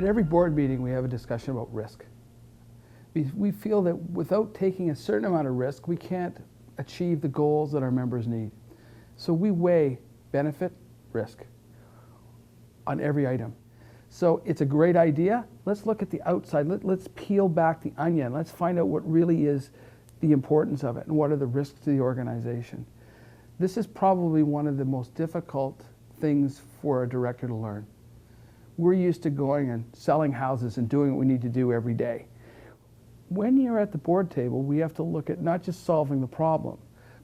At every board meeting, we have a discussion about risk. We feel that without taking a certain amount of risk, we can't achieve the goals that our members need. So we weigh benefit, risk on every item. So it's a great idea. Let's look at the outside. Let's peel back the onion. Let's find out what really is the importance of it and what are the risks to the organization. This is probably one of the most difficult things for a director to learn. We're used to going and selling houses and doing what we need to do every day. When you're at the board table, we have to look at not just solving the problem,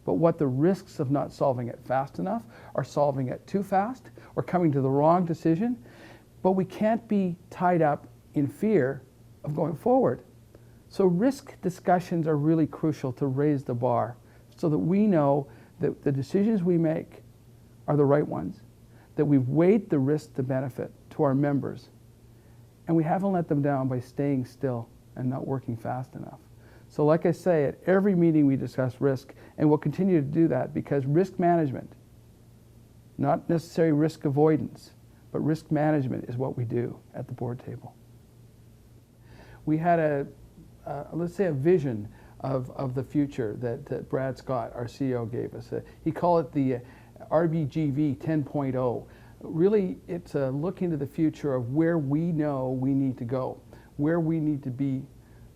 but what the risks of not solving it fast enough, or solving it too fast, or coming to the wrong decision. But we can't be tied up in fear of going forward. So risk discussions are really crucial to raise the bar so that we know that the decisions we make are the right ones, that we've weighed the risk to benefit to our members, and we haven't let them down by staying still and not working fast enough. So like I say, at every meeting we discuss risk, and we'll continue to do that because risk management, not necessarily risk avoidance, but risk management is what we do at the board table. We had let's say a vision of the future that Brad Scott, our CEO, gave us. He called it the REBGV 10.0. Really, it's a look into the future of where we know we need to go, where we need to be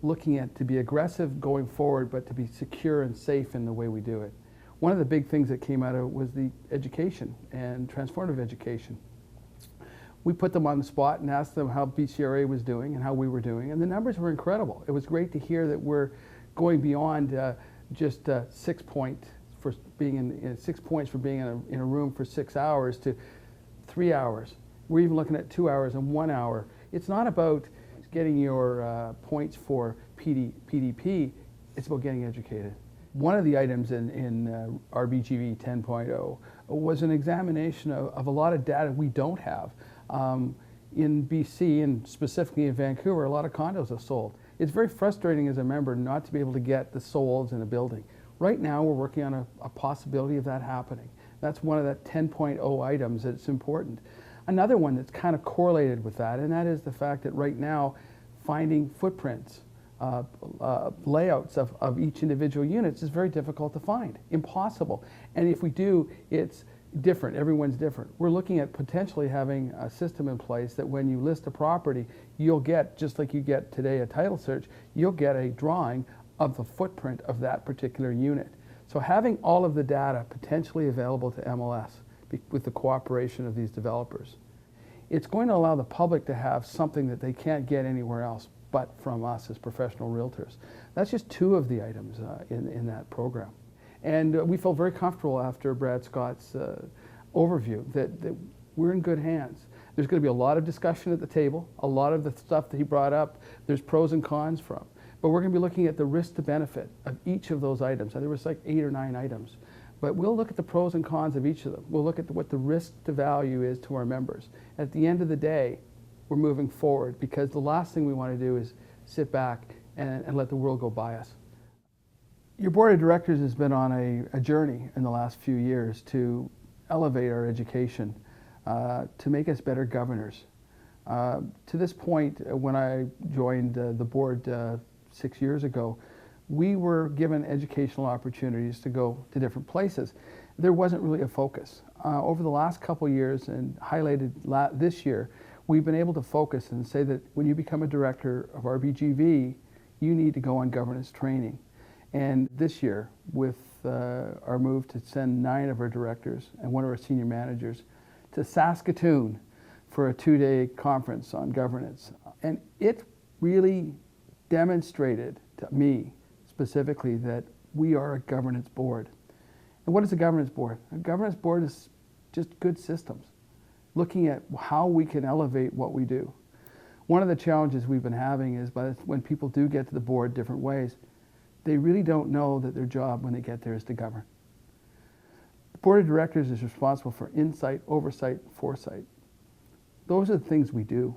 looking at to be aggressive going forward, but to be secure and safe in the way we do it. One of the big things that came out of it was the education and transformative education. We put them on the spot and asked them how BCRA was doing and how we were doing, and the numbers were incredible. It was great to hear that we're going beyond just 6 points for being in 6 points for being in a room for 6 hours to 3 hours. We're even looking at 2 hours and 1 hour. It's not about getting your points for PDP, it's about getting educated. One of the items in REBGV 10.0 was an examination of a lot of data we don't have. In BC, and specifically in Vancouver, a lot of condos have sold. It's very frustrating as a member not to be able to get the solds in a building. Right now we're working on a possibility of that happening. That's one of the 10.0 items that's important. Another one that's kind of correlated with that, and that is the fact that right now finding footprints, layouts of each individual units is very difficult to find, impossible. And if we do, it's different, everyone's different. We're looking at potentially having a system in place that when you list a property, you'll get, just like you get today a title search, you'll get a drawing of the footprint of that particular unit. So having all of the data potentially available to MLS with the cooperation of these developers, it's going to allow the public to have something that they can't get anywhere else but from us as professional realtors. That's just two of the items in that program. And we felt very comfortable after Brad Scott's overview that we're in good hands. There's going to be a lot of discussion at the table. A lot of the stuff that he brought up, there's pros and cons from. But we're going to be looking at the risk to benefit of each of those items. There was like 8 or 9 items. But we'll look at the pros and cons of each of them. We'll look at what the risk to value is to our members. At the end of the day, we're moving forward because the last thing we want to do is sit back and let the world go by us. Your board of directors has been on a journey in the last few years to elevate our education, to make us better governors. To this point, when I joined the board 6 years ago, we were given educational opportunities to go to different places. There wasn't really a focus. Over the last couple years, and highlighted this year, we've been able to focus and say that when you become a director of REBGV, you need to go on governance training. And this year, with our move to send 9 of our directors and 1 of our senior managers to Saskatoon for a 2-day conference on governance. And it really demonstrated to me specifically that we are a governance board. And what is a governance board? A governance board is just good systems, looking at how we can elevate what we do. One of the challenges we've been having is when people do get to the board different ways, they really don't know that their job when they get there is to govern. The board of directors is responsible for insight, oversight, foresight. Those are the things we do.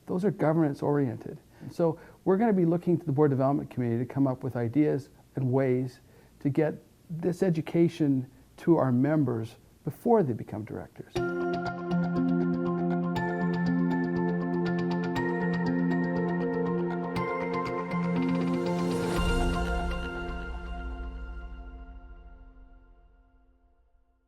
Those are governance oriented. So we're going to be looking to the board development committee to come up with ideas and ways to get this education to our members before they become directors.